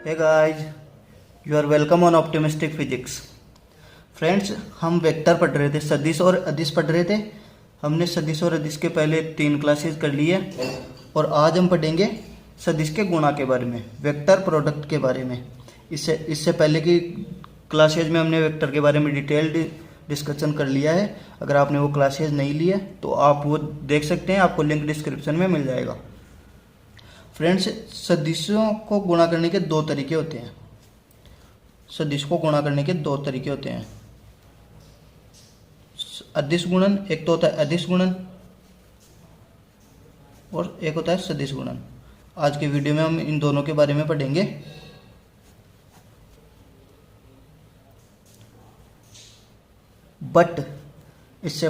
Hey guys, you are welcome on optimistic physics. Friends, हम vector पढ़ रहे थे, सदिश और अदिश पढ़ रहे थे। हमने सदिश और अदिश के पहले 3 क्लासेस कर ली है और आज हम पढ़ेंगे सदिश के गुणा के बारे में, वेक्टर प्रोडक्ट के बारे में। इससे पहले की क्लासेज में हमने वेक्टर के बारे में डिटेल्ड डिस्कशन कर लिया है। अगर आपने वो क्लासेज नहीं ली है तो आप वो देख सकते हैं, आपको लिंक डिस्क्रिप्शन में मिल जाएगा। फ्रेंड्स, सदिशों को गुणा करने के 2 तरीके होते हैं। सदिश को गुणा करने के 2 तरीके होते हैं, अदिश गुणन। एक तो होता है अदिश गुणन और एक होता है सदिश गुणन। आज के वीडियो में हम इन दोनों के बारे में पढ़ेंगे। बट इससे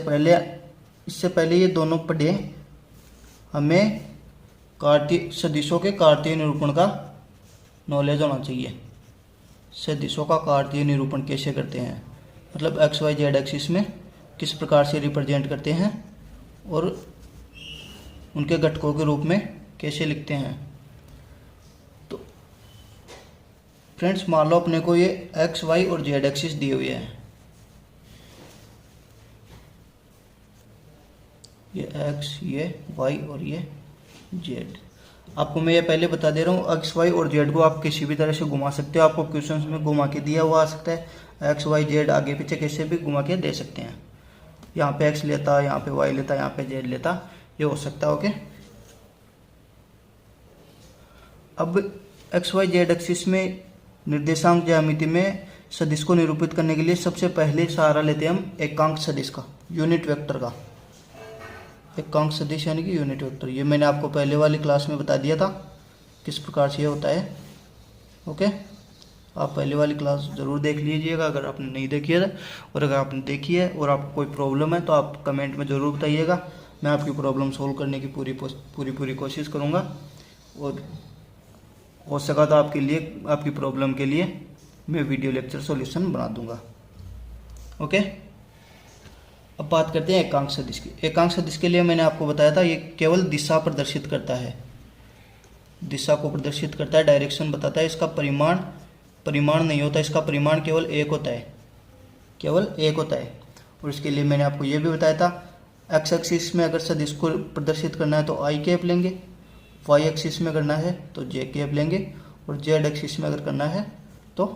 पहले ये दोनों पढ़े, हमें सदिशों के कार्तीय निरूपण का नॉलेज होना चाहिए। सदिशों का कार्तीय निरूपण कैसे करते हैं, मतलब एक्स वाई जेड एक्सिस में किस प्रकार से रिप्रेजेंट करते हैं और उनके घटकों के रूप में कैसे लिखते हैं। तो फ्रेंड्स, मान लो अपने को ये एक्स वाई और जेड एक्सिस दिए हुए हैं। ये एक्स, ये वाई और ये जेड। आपको मैं ये पहले बता दे रहा हूँ, एक्स वाई और जेड को आप किसी भी तरह से घुमा सकते हो। आपको क्वेश्चंस में घुमा के दिया हुआ आ सकता है। एक्स वाई जेड आगे पीछे कैसे भी घुमा के दे सकते हैं। यहाँ पे एक्स लेता, यहाँ पे वाई लेता, यहाँ पे जेड लेता, ये हो सकता है। ओके, अब एक्स वाई जेड एक्सिस में निर्देशांक ज्यामिति में सदिश को निरूपित करने के लिए सबसे पहले सहारा लेते हैं हम एकांक सदिश का, यूनिट वेक्टर का। एकांक सदिश यानी कि यूनिट वेक्टर, ये मैंने आपको पहले वाली क्लास में बता दिया था किस प्रकार से ये होता है। ओके, आप पहले वाली क्लास ज़रूर देख लीजिएगा अगर आपने नहीं देखी है। और अगर आपने देखी है और आपको कोई प्रॉब्लम है तो आप कमेंट में ज़रूर बताइएगा। मैं आपकी प्रॉब्लम सोल्व करने की पूरी कोशिश करूँगा और हो सका तो आपकी प्रॉब्लम के लिए मैं वीडियो लेक्चर सॉल्यूशन बना दूँगा। ओके, अब बात करते हैं एकांक सदिश की। एकांक सदिश के लिए मैंने आपको बताया था, ये केवल दिशा प्रदर्शित करता है, दिशा को प्रदर्शित करता है, डायरेक्शन बताता है। इसका परिमाण नहीं होता, इसका परिमाण केवल एक होता है, केवल एक होता है। और इसके लिए मैंने आपको ये भी बताया था, एक्स एक्सिस में अगर सदिश को प्रदर्शित करना है तो आई कैप लेंगे, वाई एक्सिस में करना है तो जे कैप लेंगे और जेड एक्सिस में अगर करना है तो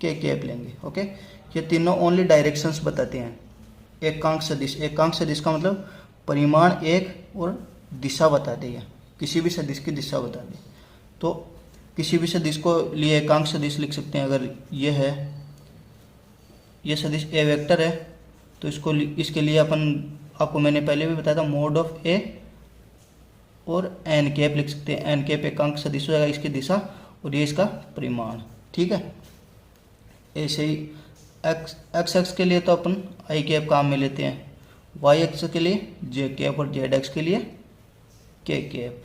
के कैप लेंगे। ओके, ये तीनों ओनली डायरेक्शंस बताते हैं। एकांक सदिश, एकांक सदिश का मतलब परिमाण एक और दिशा बता देगा, किसी भी सदिश की दिशा बता दे। तो किसी भी सदिश को लिए एकांक सदिश लिख सकते हैं। अगर ये है, ये सदिश ए वेक्टर है तो इसके लिए आपको मैंने पहले भी बताया था, मोड ऑफ ए और एन कैप लिख सकते हैं। एन कैप एकांक सदिश हो जाएगा, इसकी दिशा और ये इसका परिमाण। ठीक है, ऐसे ही एक्स के लिए तो अपन आई कैप काम में लेते हैं, वाई एक्स के लिए जे कैप और जेड एक्स के लिए के कैप।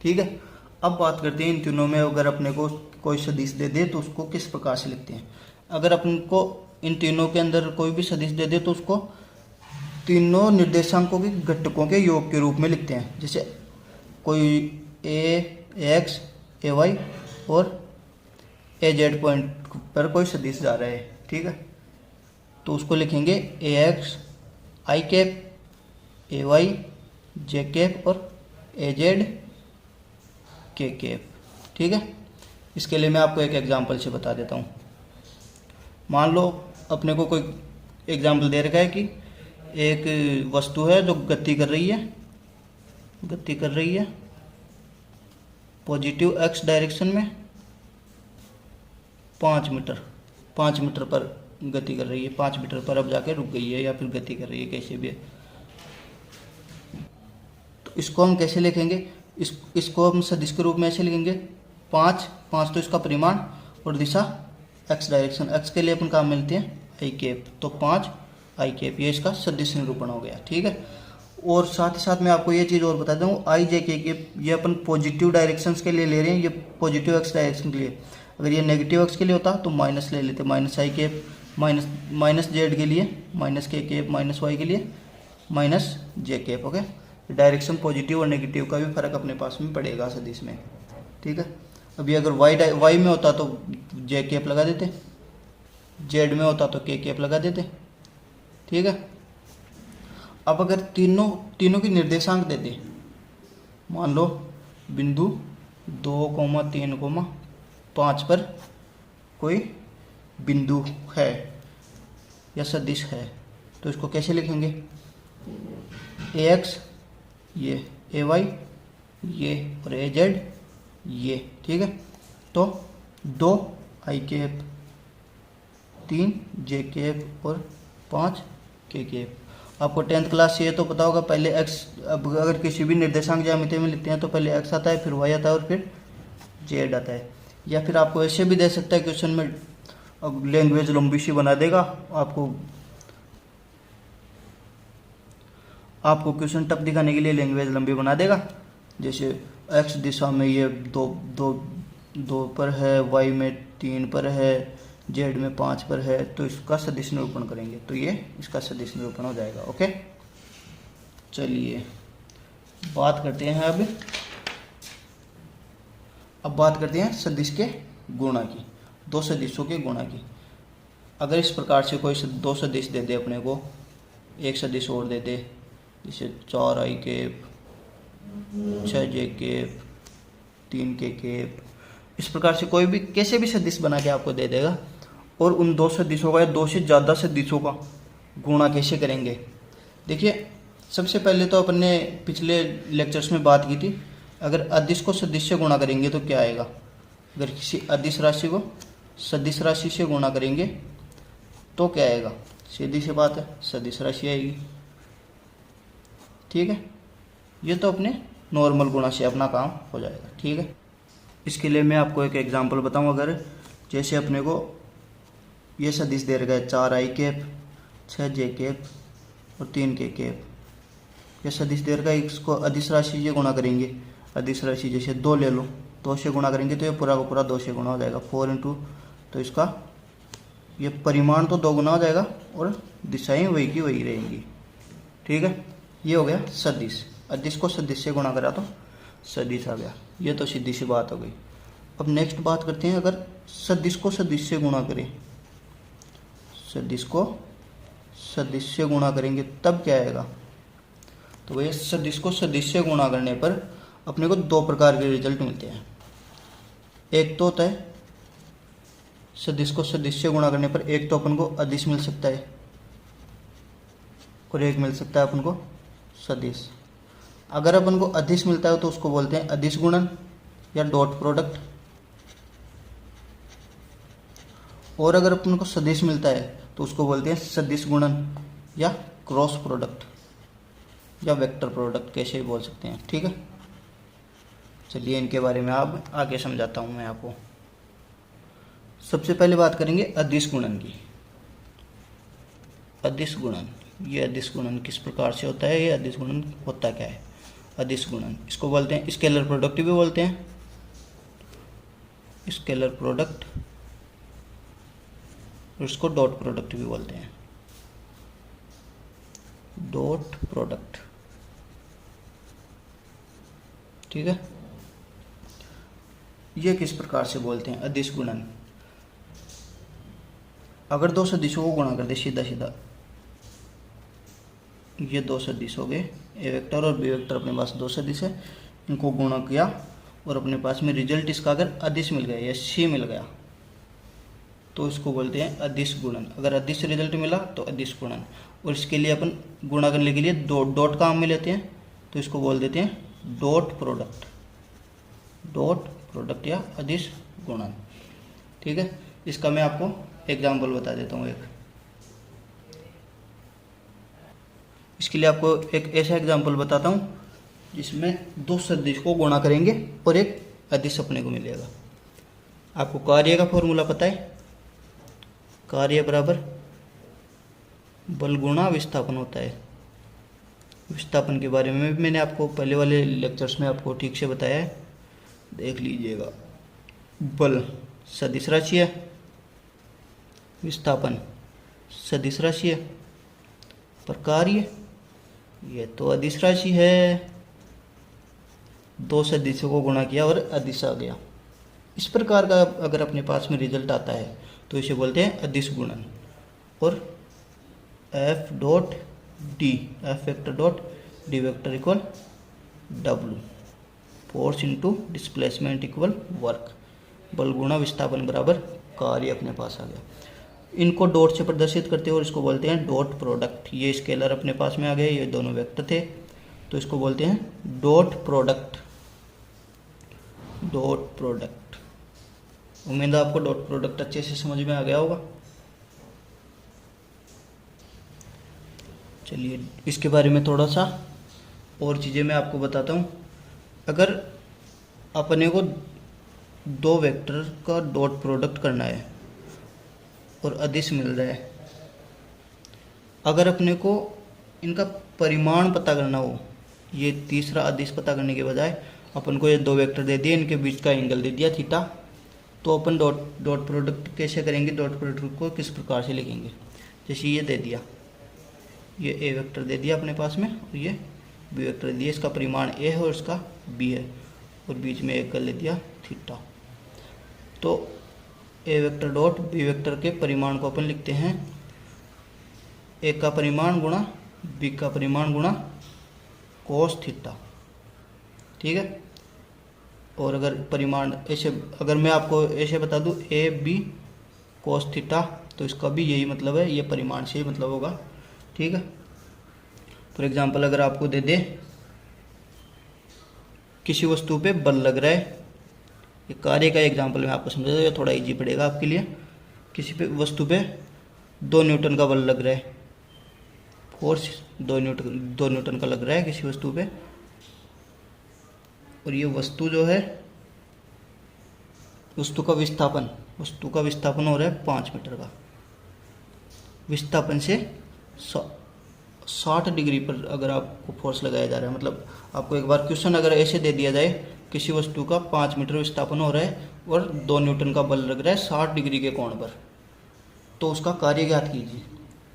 ठीक है, अब बात करते हैं इन तीनों में अगर अपने को कोई सदिश दे दे तो उसको किस प्रकार से लिखते हैं। अगर अपन को इन तीनों के अंदर कोई भी सदिश दे दे तो उसको तीनों निर्देशांकों के घटकों के योग के रूप में लिखते हैं। जैसे कोई ए एक्स, ए वाई और ए जेड पॉइंट पर कोई सदिश जा रहा है, ठीक है, तो उसको लिखेंगे ए एक्स आई कैप, ए वाई जे कैप और ए जेड के कैप। ठीक है, इसके लिए मैं आपको एक एग्जांपल से बता देता हूँ। मान लो अपने को कोई एग्जांपल दे रखा है कि एक वस्तु है जो गति कर रही है पॉजिटिव एक्स डायरेक्शन में 5 मीटर पर गति कर रही है। 5 मीटर पर अब जाके रुक गई है या फिर गति कर रही है, कैसे भी है। तो इसको हम कैसे लिखेंगे, इसको हम सदिश के रूप में ऐसे लिखेंगे, 5 तो इसका परिमाण और दिशा एक्स डायरेक्शन। एक्स के लिए अपन काम मिलते हैं आई कैप, तो 5 आई कैप, ये इसका सदिश निरूपण हो गया। ठीक है, और साथ ही साथ मैं आपको ये चीज़ और बता दूँ, आई जे के कैप ये अपन पॉजिटिव डायरेक्शंस के लिए ले रहे हैं, ये पॉजिटिव एक्स डायरेक्शन के लिए। अगर ये नेगेटिव एक्स के लिए होता तो माइनस ले लेते, माइनस आई कैप, माइनस जेड के लिए माइनस के कैप, माइनस वाई के लिए माइनस जे कैप। ओके, डायरेक्शन पॉजिटिव और नेगेटिव का भी फर्क अपने पास में पड़ेगा सदिश में। ठीक है, अभी अगर वाई में होता तो जे कैप लगा देते, जेड में होता तो के कैप लगा देते, ठीक है। अब अगर तीनों की निर्देशांक दे दे, मान लो बिंदु 2,3,5 पर कोई बिंदु है या सदिश है, तो इसको कैसे लिखेंगे? ax ये ay ये और az ये, ठीक है। तो 2 i कैप, 3 j कैप और 5 k कैप। आपको 10th क्लास से ये तो पता होगा, पहले x, अब अगर किसी भी निर्देशांक ज्यामिति में लिखते हैं तो पहले x आता है, फिर y आता है और फिर z आता है। या फिर आपको ऐसे भी दे सकता है क्वेश्चन में, अब लैंग्वेज लंबी सी बना देगा, आपको क्वेश्चन टफ दिखाने के लिए लैंग्वेज लंबी बना देगा। जैसे x दिशा में ये दो पर है, y में 3 पर है, z में 5 पर है, तो इसका सदिश निरूपण करेंगे, तो ये इसका सदिश निरूपण हो जाएगा। ओके, चलिए बात करते हैं अब बात करते हैं सदिश के गुणा की, दो सदिशों के गुणा की। अगर इस प्रकार से कोई दो सदिश दे दे अपने को, एक सदिश और दे दे, जैसे 4i cap, 6j cap, 3k cap, इस प्रकार से कोई भी कैसे भी सदिश बना के आपको दे देगा, और उन दो सदिशों का या दो से ज़्यादा सदिशों का गुणा कैसे करेंगे? देखिए, सबसे पहले तो अपन ने पिछले लेक्चर्स में बात की थी, अगर अदिश को सदिश से गुणा करेंगे तो क्या आएगा? अगर किसी अदिश राशि को सदिश राशि से गुणा करेंगे तो क्या आएगा? सीधी सी बात है, सदिश राशि आएगी, ठीक है। ये तो अपने नॉर्मल गुणा से अपना काम हो जाएगा, ठीक है। इसके लिए मैं आपको एक एग्जांपल बताऊं। अगर जैसे अपने को ये सदिश दे रखा है 4i कैप, 6j कैप और 3k कैप, ये सदिश दे रखा है, इसको अदिश राशि से गुणा करेंगे। अदिश राशि जैसे 2 ले लो, 2 से गुणा करेंगे तो ये पूरा का पूरा 2 से गुणा हो जाएगा, 4 इंटू, तो इसका ये परिमाण तो 2 गुना हो जाएगा और दिशाएं वही की वही रहेंगी, ठीक है। ये हो गया सदिश, अदिश को सदिश से गुणा करा तो सदिश आ गया, ये तो सीधी सी बात हो गई। अब नेक्स्ट बात करते हैं, अगर सदिश को सदिश से गुणा करें, सदिश को सदिश से गुणा करेंगे तब क्या आएगा? तो वही सदिश को सदिश से गुणा करने पर अपने को 2 प्रकार के रिजल्ट मिलते हैं। एक तो होता है सदिश को सदिश से गुणा करने पर एक तो अपन को अदिश मिल सकता है और एक मिल सकता है अपन को सदिश। अगर अपन को अदिश मिलता है तो उसको बोलते हैं अदिश गुणन या डॉट प्रोडक्ट, और अगर अपन को सदिश मिलता है तो उसको बोलते हैं सदिश गुणन या क्रॉस प्रोडक्ट या वेक्टर प्रोडक्ट, कैसे भी बोल सकते हैं, ठीक है। चलिए इनके बारे में अब आगे समझाता हूँ मैं आपको। सबसे पहले बात करेंगे अदिश गुणन की। अदिश गुणन, ये अदिश गुणन किस प्रकार से होता है, ये अदिश गुणन होता क्या है? अदिश गुणन इसको बोलते हैं स्केलर प्रोडक्ट भी बोलते हैं, स्केलर प्रोडक्ट, इसको डॉट प्रोडक्ट भी बोलते हैं, डॉट प्रोडक्ट, ठीक है। ये किस प्रकार से बोलते हैं अदिश गुणन? अगर दो सदिशों को गुणा कर दे सीधा सीधा, ये 2 सदिश हो गए, ए वेक्टर और बी वेक्टर अपने पास 2 सदिश है, इनको गुणा किया और अपने पास में रिजल्ट इसका अगर अदिश मिल गया या सी मिल गया तो इसको बोलते हैं अदिश गुणन। अगर अदिश रिजल्ट मिला तो अदिश गुणन, और इसके लिए अपन गुणा करने के लिए डॉट काम में लेते हैं, तो इसको बोल देते हैं डॉट प्रोडक्ट, डॉट प्रोडक्ट या अदिश गुणन, ठीक है। इसका मैं आपको एग्जाम्पल बता देता हूँ एक। इसके लिए आपको एक ऐसा एग्जाम्पल बताता हूँ जिसमें 2 सदिश को गुणा करेंगे और एक अदिश अपने को मिलेगा। आपको कार्य का फॉर्मूला पता है, कार्य बराबर बल गुणा विस्थापन होता है। विस्थापन के बारे में भी मैंने आपको पहले वाले लेक्चर्स में आपको ठीक से बताया है, देख लीजिएगा। बल सदिश राशि है, विस्थापन सदिश राशि है, पर कार्य ये तो अदिश राशि है। 2 सदिशों को गुणा किया और अदिश आ गया, इस प्रकार का अगर अपने पास में रिजल्ट आता है तो इसे बोलते हैं अदिश गुणन। और F dot D, F vector dot D vector equal W, force into displacement equal work, बल गुणा विस्थापन बराबर कार्य अपने पास आ गया। इनको डॉट से प्रदर्शित करते हैं और इसको बोलते हैं डॉट प्रोडक्ट। ये स्केलर अपने पास में आ गए, ये दोनों वेक्टर थे, तो इसको बोलते हैं डॉट प्रोडक्ट, डॉट प्रोडक्ट। उम्मीद है आपको डॉट प्रोडक्ट अच्छे से समझ में आ गया होगा। चलिए इसके बारे में थोड़ा सा और चीज़ें मैं आपको बताता हूँ। अगर अपने को दो वेक्टर का डॉट प्रोडक्ट करना है और अदिश मिल रहा है, अगर अपने को इनका परिमाण पता करना हो, ये तीसरा अदिश पता करने के बजाय अपन को ये दो वेक्टर दे दिए, इनके बीच का एंगल दे दिया थीटा, तो अपन डॉट प्रोडक्ट कैसे करेंगे, डॉट प्रोडक्ट को किस प्रकार से लिखेंगे। जैसे ये दे दिया, ये ए वेक्टर दे दिया अपने पास में और ये बी वेक्टर दे दिया, इसका परिमाण ए है और इसका बी है और बीच में एक ले दिया थीटा। तो ए वेक्टर डॉट बी वेक्टर के परिमाण को अपन लिखते हैं ए का परिमाण गुणा बी का परिमाण गुणा कोस थीटा, ठीक है। और अगर परिमाण ऐसे, अगर मैं आपको ऐसे बता दूं ए बी कोस थीटा, तो इसका भी यही मतलब है, ये परिमाण से ही मतलब होगा, ठीक है। फॉर एग्जांपल अगर आपको दे दे किसी वस्तु पे बल लग रहा है, ये कार्य का एग्जांपल मैं आपको समझा दूं, ये थोड़ा इजी पड़ेगा आपके लिए। किसी पे वस्तु पे 2 न्यूटन का बल लग रहा है, फोर्स 2 न्यूटन का लग रहा है किसी वस्तु पे, और ये वस्तु जो है, वस्तु का विस्थापन हो रहा है 5 मीटर का। विस्थापन से 60 डिग्री पर अगर आपको फोर्स लगाया जा रहा है, मतलब आपको एक बार क्वेश्चन अगर ऐसे दे दिया जाए, किसी वस्तु का 5 मीटर विस्थापन हो रहा है और 2 न्यूटन का बल लग रहा है 60 डिग्री के कोण पर, तो उसका कार्य ज्ञात कीजिए।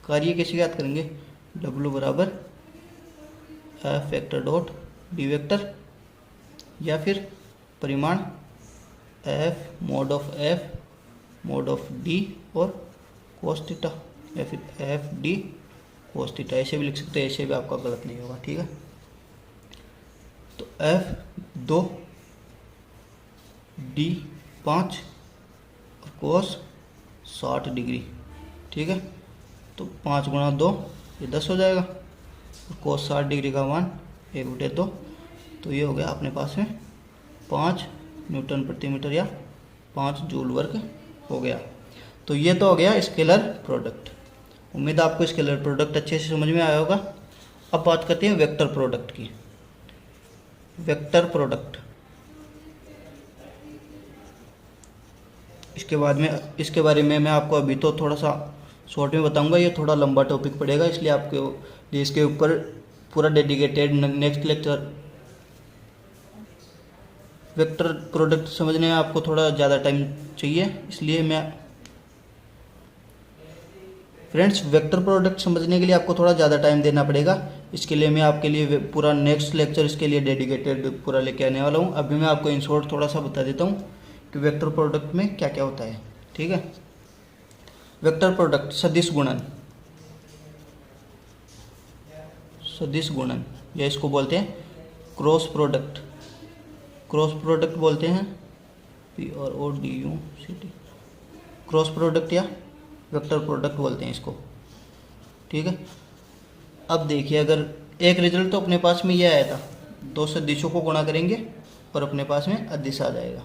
कार्य कैसे ज्ञात करेंगे, W बराबर F vector dot D vector, या फिर परिमाण एफ मोड ऑफ डी और कोस थीटा, या फिर एफ डी कोस थीटा, ऐसे भी लिख सकते हैं, ऐसे भी आपका गलत नहीं होगा, ठीक है। तो एफ 2 डी 5 और कोस 60 डिग्री, ठीक है। तो 5 गुणा 2 ये 10 हो जाएगा, और कोस 60 डिग्री का मान 1/2, तो ये हो गया अपने पास में 5 न्यूटन प्रति मीटर या 5 जूल वर्ग हो गया। तो ये तो हो गया स्केलर प्रोडक्ट। उम्मीद है आपको स्केलर प्रोडक्ट अच्छे से समझ में आया होगा। अब बात करते हैं वेक्टर प्रोडक्ट की। वेक्टर प्रोडक्ट, इसके बारे में मैं आपको अभी तो थोड़ा सा शॉर्ट में बताऊंगा, ये थोड़ा लंबा टॉपिक पड़ेगा, इसलिए आपके लिए इसके ऊपर पूरा dedicated next lecture. Vector product समझने में आपको थोड़ा ज़्यादा टाइम चाहिए, इसलिए मैं फ्रेंड्स वेक्टर प्रोडक्ट समझने के लिए आपको थोड़ा ज़्यादा टाइम देना पड़ेगा। इसके लिए मैं आपके लिए पूरा नेक्स्ट लेक्चर इसके लिए डेडिकेटेड पूरा लेके आने वाला हूँ। अभी मैं आपको इन शॉर्ट थोड़ा सा बता देता हूँ कि वेक्टर प्रोडक्ट में क्या क्या होता है, ठीक है। वेक्टर प्रोडक्ट सदिश गुणन या इसको बोलते हैं क्रॉस प्रोडक्ट, बोलते हैं PRODUCT, क्रॉस प्रोडक्ट या वेक्टर प्रोडक्ट बोलते हैं इसको, ठीक है। अब देखिए, अगर एक रिजल्ट तो अपने पास में ये आया था, 2 सदिशों को गुणा करेंगे और अपने पास में अदिश आ जाएगा।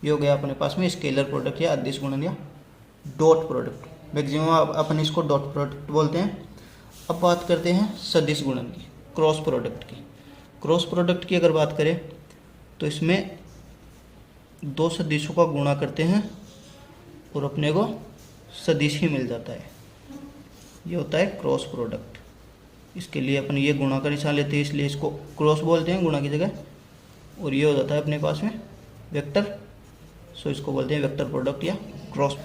ये हो गया अपने पास में स्केलर प्रोडक्ट या अदिश गुणन या डॉट प्रोडक्ट। मैक्सिमम अपन इसको डॉट प्रोडक्ट बोलते हैं। अब बात करते हैं सदिश गुणन की, क्रॉस प्रोडक्ट की। क्रॉस प्रोडक्ट की अगर बात करें तो इसमें 2 सदिशों का गुणा करते हैं और अपने को सदिश ही मिल जाता है, ये होता है क्रॉस प्रोडक्ट। इसके लिए अपन ये गुणा का निशान लेते हैं, इसलिए इसको क्रॉस बोलते हैं गुणा की जगह, और ये हो जाता है अपने पास में वेक्टर, सो इसको बोलते हैं वेक्टर प्रोडक्ट या क्रॉस।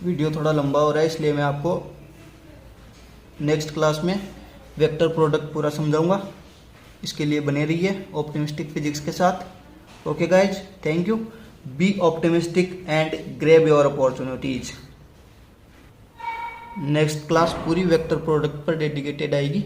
वीडियो थोड़ा लंबा हो रहा है, इसलिए मैं आपको नेक्स्ट क्लास में वेक्टर प्रोडक्ट पूरा समझाऊंगा। इसके लिए बने रहिए ऑप्टिमिस्टिक फिजिक्स के साथ। Okay guys, thank you. Be optimistic and grab your opportunities. Next class पूरी वेक्टर प्रोडक्ट पर डेडिकेटेड आएगी।